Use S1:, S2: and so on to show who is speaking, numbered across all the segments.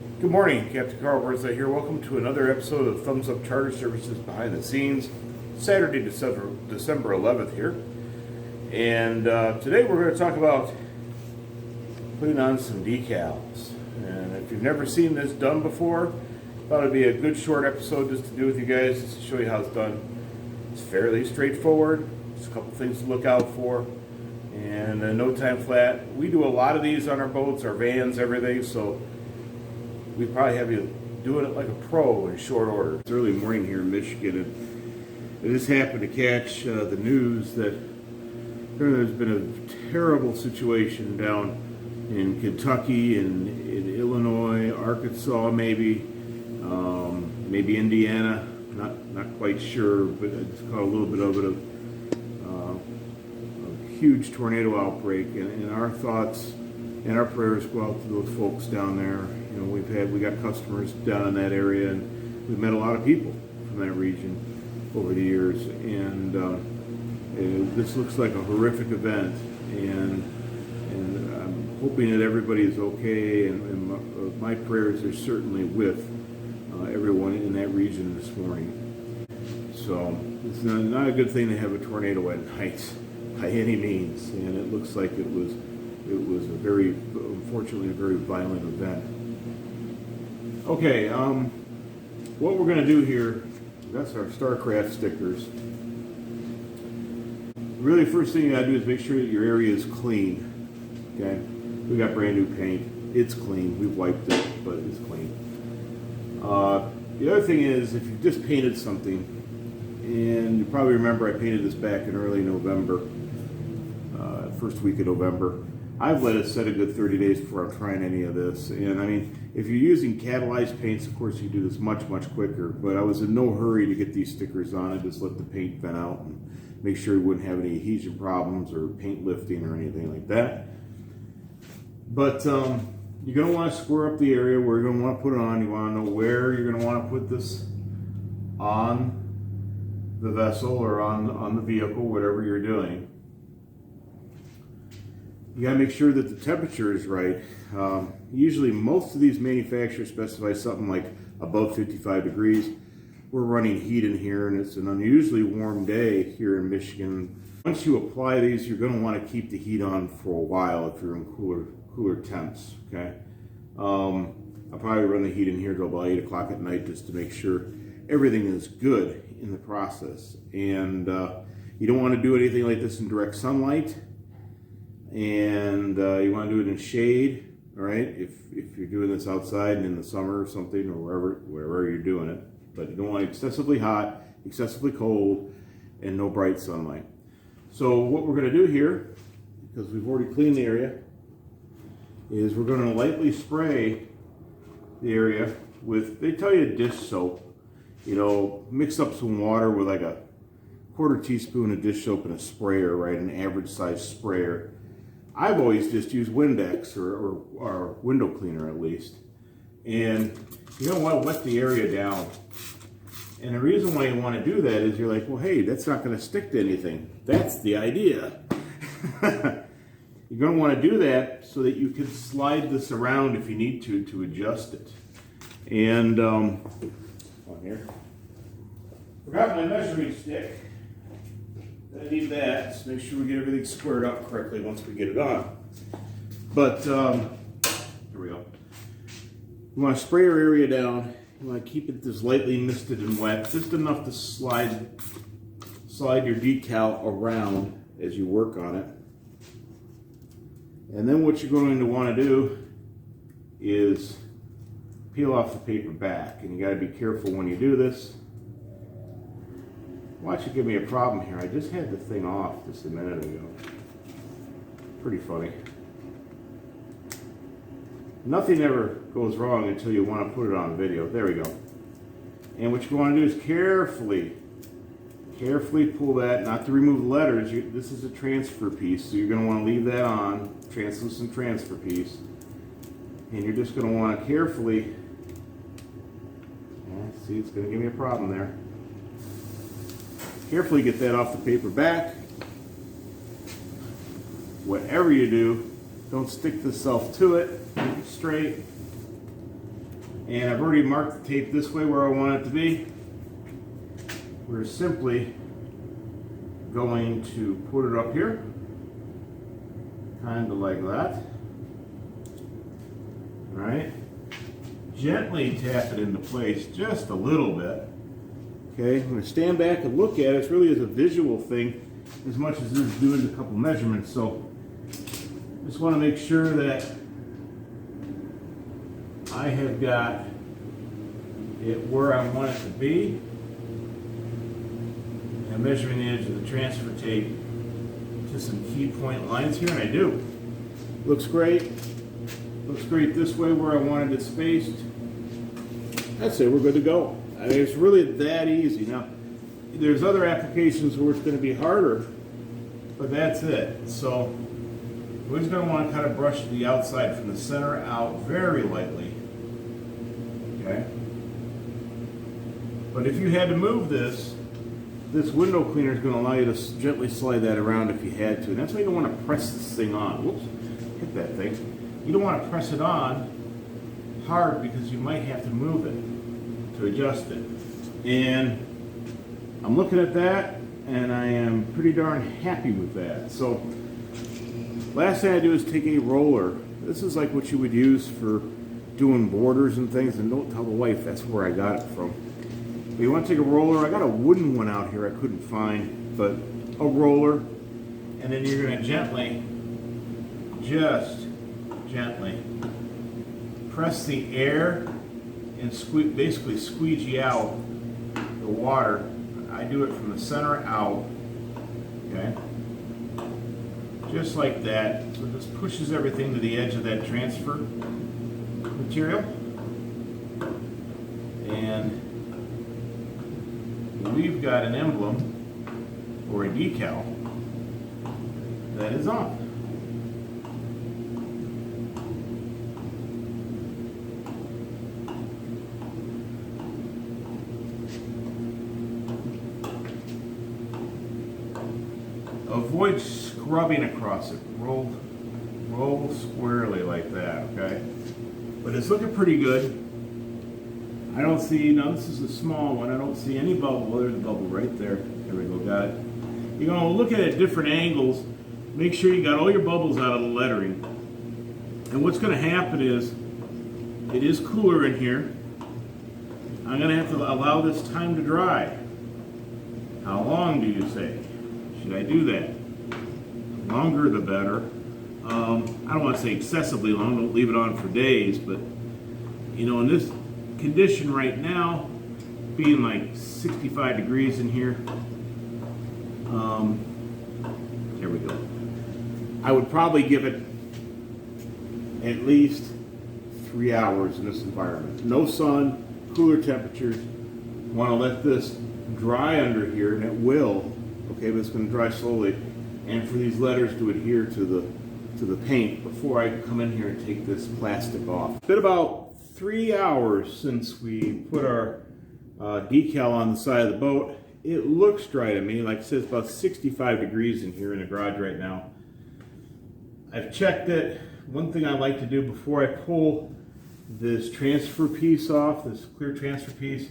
S1: Good morning, Captain Carl Bertha here. Welcome to another episode of Thumbs Up Charter Services Behind the Scenes. Saturday, December 11th here. And today we're going to talk about putting on some decals. And if you've never seen this done before, I thought it'd be a good short episode just to do with you guys, just to show you how it's done. It's fairly straightforward. Just a couple things to look out for. And no time flat. We do a lot of these on our boats, our vans, everything, so we probably have you doing it like a pro in short order. It's early morning here in Michigan, and I just happened to catch the news that there's been a terrible situation down in Kentucky and in Illinois, Arkansas, maybe Indiana. Not quite sure, but I just caught a little bit of it a huge tornado outbreak, and our thoughts and our prayers go out to those folks down there. You know, we got customers down in that area, and we've met a lot of people from that region over the years. And this looks like a horrific event, and I'm hoping that everybody is okay. And my prayers are certainly with everyone in that region this morning. So it's not a good thing to have a tornado at night by any means, and it looks like it was unfortunately a very violent event. Okay, what we're going to do here, that's our Starcraft stickers. Really, first thing you got to do is make sure that your area is clean. Okay, we got brand new paint. It's clean. We've wiped it, but it's clean. The other thing is, if you just painted something, and you probably remember I painted this back in early November, first week of November. I've let it set a good 30 days before I'm trying any of this. And I mean, if you're using catalyzed paints, of course you do this much quicker, but I was in no hurry to get these stickers on. I just let the paint vent out and make sure we wouldn't have any adhesion problems or paint lifting or anything like that. But you're going to want to square up the area where you're going to want to put it on. You want to know where you're going to want to put this on the vessel or on the vehicle, whatever you're doing. You got to make sure that the temperature is right. Usually most of these manufacturers specify something like above 55 degrees. We're running heat in here, and it's an unusually warm day here in Michigan. Once you apply these, you're going to want to keep the heat on for a while if you're in cooler temps. Okay, I'll probably run the heat in here till about 8 o'clock at night just to make sure everything is good in the process. And you don't want to do anything like this in direct sunlight. And you want to do it in shade, all right? If you're doing this outside and in the summer or something, or wherever you're doing it, but you don't want it excessively hot, excessively cold, and no bright sunlight. So what we're going to do here, because we've already cleaned the area, is we're going to lightly spray the area with, they tell you dish soap. You know, mix up some water with like a quarter teaspoon of dish soap and a sprayer, right? An average size sprayer. I've always just used Windex or window cleaner at least. And you don't want to wet the area down. And the reason why you want to do that is you're like, well, hey, that's not going to stick to anything. That's the idea. You're going to want to do that so that you can slide this around if you need to adjust it. And on here, forgot my measuring stick. I need that to make sure we get everything squared up correctly once we get it on. But here we go. You want to spray your area down. You want to keep it just lightly misted and wet, just enough to slide your decal around as you work on it. And then what you're going to want to do is peel off the paper back, and you got to be careful when you do this. Watch it give me a problem here. I just had the thing off just a minute ago. Pretty funny. Nothing ever goes wrong until you want to put it on video. There we go. And what you want to do is carefully pull that, not to remove the letters. This is a transfer piece, so you're going to want to leave that on, translucent transfer piece. And you're just going to want to carefully, see, it's going to give me a problem there. Carefully get that off the paper back. Whatever you do, don't stick the self to it. Keep it straight. And I've already marked the tape this way where I want it to be. We're simply going to put it up here, kind of like that. All right. Gently tap it into place just a little bit. Okay, I'm going to stand back and look at it. It's really as a visual thing as much as it is doing a couple measurements. So just want to make sure that I have got it where I want it to be. I'm measuring the edge of the transfer tape to some key point lines here, and I do. Looks great. Looks great this way where I wanted it spaced. I'd say we're good to go. I mean, it's really that easy. Now, there's other applications where it's going to be harder, but that's it. So we're just going to want to kind of brush the outside from the center out very lightly. Okay? But if you had to move this window cleaner is going to allow you to gently slide that around if you had to. And that's why you don't want to press this thing on. Whoops, hit that thing. You don't want to press it on hard because you might have to move it to adjust it. And I'm looking at that and I am pretty darn happy with that. So last thing I do is take a roller. This is like what you would use for doing borders and things, and don't tell the wife that's where I got it from. But you want to take a roller. I got a wooden one out here I couldn't find, but a roller, and then you're going to just gently press the air and basically squeegee out the water. I do it from the center out, okay? Just like that. So this pushes everything to the edge of that transfer material. And we've got an emblem or a decal that is on. Avoid scrubbing across it. Roll squarely like that, okay? But it's looking pretty good. I don't see, now this is a small one, I don't see any bubble. Well, there's a bubble right there. There we go, got it. You're going to look at it at different angles. Make sure you got all your bubbles out of the lettering. And what's going to happen is, it is cooler in here. I'm going to have to allow this time to dry. How long do you say? Should I do that? The longer the better. I don't want to say excessively long, don't leave it on for days, but you know, in this condition right now, being like 65 degrees in here, there we go. I would probably give it at least 3 hours in this environment. No sun, cooler temperatures. Want to let this dry under here, and it will. Okay, but it's going to dry slowly, and for these letters to adhere to the paint before I come in here and take this plastic off. It's been about 3 hours since we put our decal on the side of the boat. It looks dry to me. Like I said, it's about 65 degrees in here in the garage right now. I've checked it. One thing I like to do before I pull this transfer piece off, this clear transfer piece,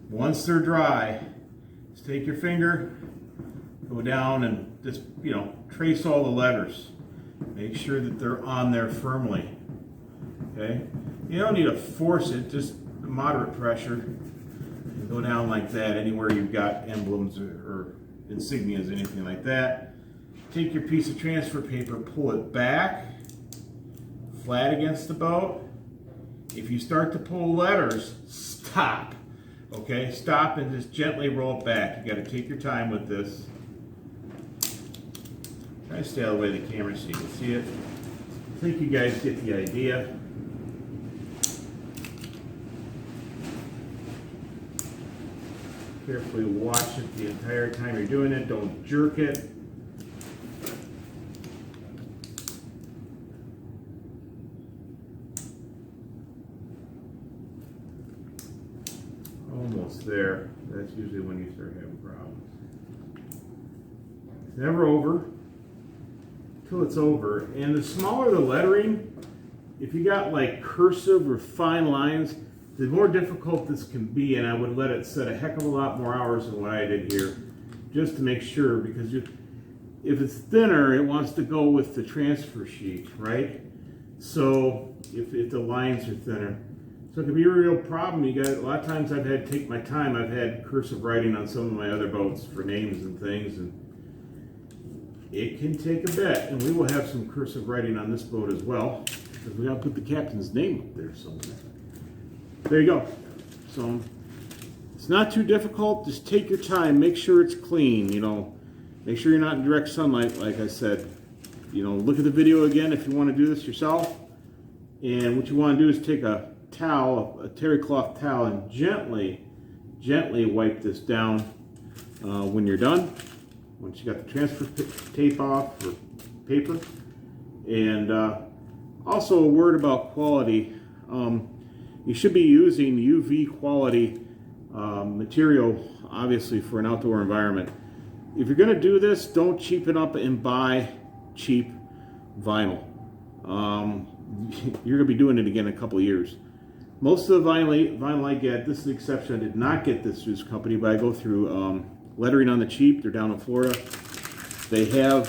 S1: once they're dry, just take your finger, go down and just, you know, trace all the letters. Make sure that they're on there firmly, okay? You don't need to force it, just moderate pressure. And go down like that anywhere you've got emblems or insignias, anything like that. Take your piece of transfer paper, pull it back, flat against the boat. If you start to pull letters, stop, okay? Stop and just gently roll it back. You gotta take your time with this. Try to stay out of the way of the camera so you can see it. I think you guys get the idea. Carefully watch it the entire time you're doing it. Don't jerk it. Almost there. That's usually when you start having problems. It's never over till it's over. And the smaller the lettering, if you got like cursive or fine lines, the more difficult this can be, and I would let it set a heck of a lot more hours than what I did here, just to make sure, because if it's thinner, it wants to go with the transfer sheet, right? So if the lines are thinner. So it can be a real problem. You got, a lot of times I've had to take my time. I've had cursive writing on some of my other boats for names and things, and it can take a bit. And we will have some cursive writing on this boat as well, because we got to put the captain's name up there somewhere. There you go. So it's not too difficult. Just take your time. Make sure it's clean. You know, make sure you're not in direct sunlight, like I said. You know, look at the video again if you want to do this yourself. And what you want to do is take a towel, a terry cloth towel, and gently wipe this down when you're done. Once you got the transfer tape off or paper. And also a word about quality. You should be using UV quality material, obviously, for an outdoor environment. If you're going to do this, don't cheapen up and buy cheap vinyl. You're going to be doing it again in a couple of years. Most of the vinyl I get, this is an exception, I did not get this through this company, but I go through Lettering on the Cheap. They're down in Florida. They have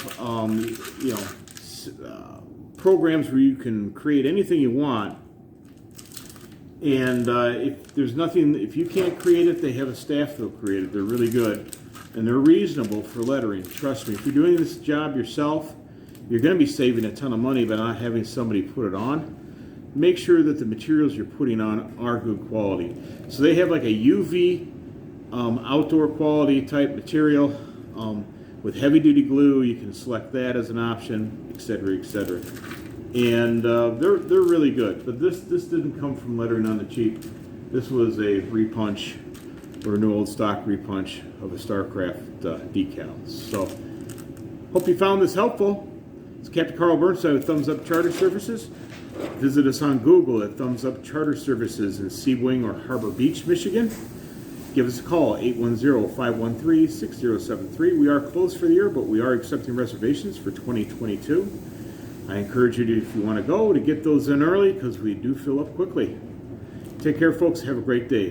S1: programs where you can create anything you want. And if you can't create it, they have a staff that'll create it. They're really good. And they're reasonable for lettering. Trust me, if you're doing this job yourself, you're going to be saving a ton of money by not having somebody put it on. Make sure that the materials you're putting on are good quality. So they have like a UV outdoor quality type material with heavy duty glue. You can select that as an option, etc., etc. And they're really good. But this didn't come from Lettering on the Cheap. This was a repunch, or an old stock repunch of a Starcraft decals. So hope you found this helpful. It's Captain Carl Burnside with Thumbs Up Charter Services. Visit us on Google at Thumbs Up Charter Services in Sebring or Harbor Beach, Michigan. Give us a call, 810-513-6073. We are closed for the year, but we are accepting reservations for 2022. I encourage you to, if you want to go, to get those in early, because we do fill up quickly. Take care, folks. Have a great day.